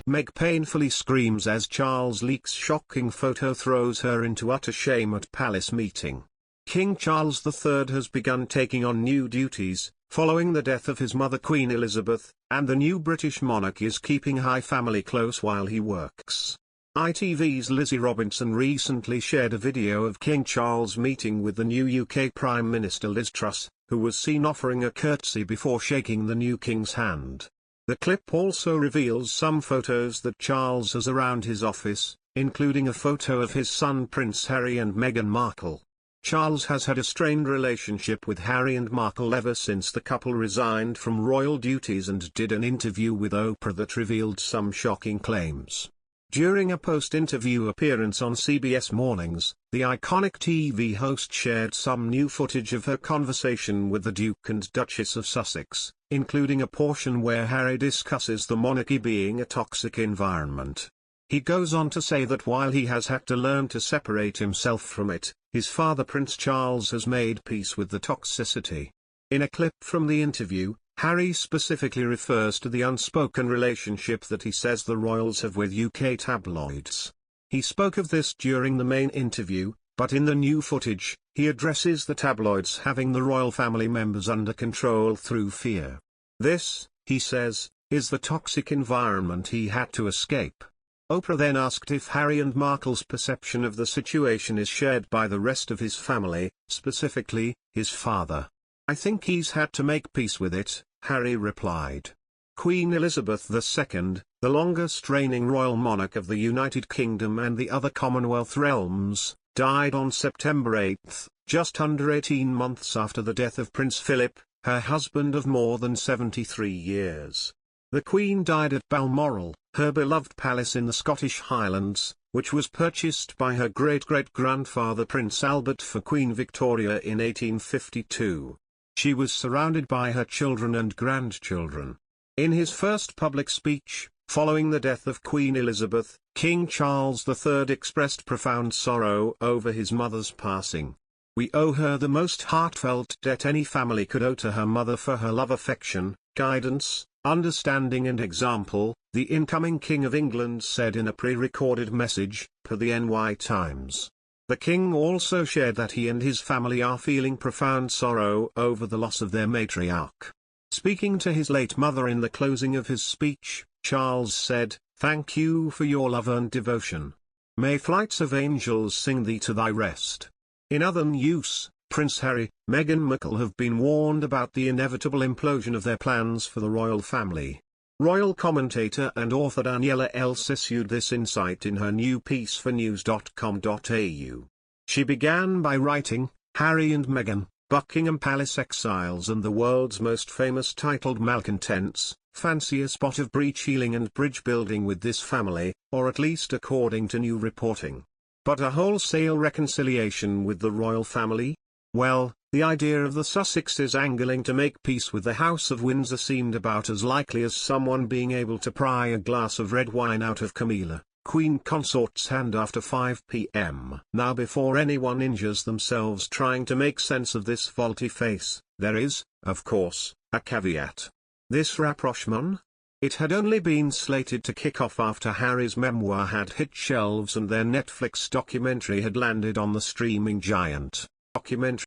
Meg painfully screams as Charles leaks shocking photo throws her into utter shame at palace meeting. King Charles III has begun taking on new duties, following the death of his mother Queen Elizabeth, and the new British monarch is keeping high family close while he works. ITV's Lizzie Robinson recently shared a video of King Charles meeting with the new UK Prime Minister Liz Truss, who was seen offering a curtsy before shaking the new king's hand. The clip also reveals some photos that Charles has around his office, including a photo of his son Prince Harry and Meghan Markle. Charles has had a strained relationship with Harry and Markle ever since the couple resigned from royal duties and did an interview with Oprah that revealed some shocking claims. During a post-interview appearance on CBS Mornings, the iconic TV host shared some new footage of her conversation with the Duke and Duchess of Sussex, including a portion where Harry discusses the monarchy being a toxic environment. He goes on to say that while he has had to learn to separate himself from it, his father Prince Charles has made peace with the toxicity. In a clip from the interview, Harry specifically refers to the unspoken relationship that he says the royals have with UK tabloids. He spoke of this during the main interview, but in the new footage, he addresses the tabloids having the royal family members under control through fear. This, he says, is the toxic environment he had to escape. Oprah then asked if Harry and Markle's perception of the situation is shared by the rest of his family, specifically, his father. "I think he's had to make peace with it," Harry replied. Queen Elizabeth II, the longest-reigning royal monarch of the United Kingdom and the other Commonwealth realms, died on September 8, just under 18 months after the death of Prince Philip, her husband of more than 73 years. The Queen died at Balmoral, her beloved palace in the Scottish Highlands, which was purchased by her great-great-grandfather Prince Albert for Queen Victoria in 1852. She was surrounded by her children and grandchildren. In his first public speech, following the death of Queen Elizabeth, King Charles III expressed profound sorrow over his mother's passing. "We owe her the most heartfelt debt any family could owe to her mother for her love, affection, guidance, understanding and example," the incoming King of England said in a pre-recorded message, per the NY Times. The King also shared that he and his family are feeling profound sorrow over the loss of their matriarch. Speaking to his late mother in the closing of his speech, Charles said, "Thank you for your love and devotion. May flights of angels sing thee to thy rest." In other news, Prince Harry, Meghan Markle have been warned about the inevitable implosion of their plans for the royal family. Royal commentator and author Daniela Else issued this insight in her new piece for news.com.au. She began by writing, "Harry and Meghan, Buckingham Palace exiles and the world's most famous titled malcontents, fancy a spot of breach healing and bridge building with this family, or at least according to new reporting. But a wholesale reconciliation with the royal family? Well, the idea of the Sussexes angling to make peace with the House of Windsor seemed about as likely as someone being able to pry a glass of red wine out of Camilla, Queen Consort's hand after 5 p.m. Now, before anyone injures themselves trying to make sense of this faulty face, there is, of course, a caveat. This rapprochement? It had only been slated to kick off after Harry's memoir had hit shelves and their Netflix documentary had landed on the streaming giant. Documentary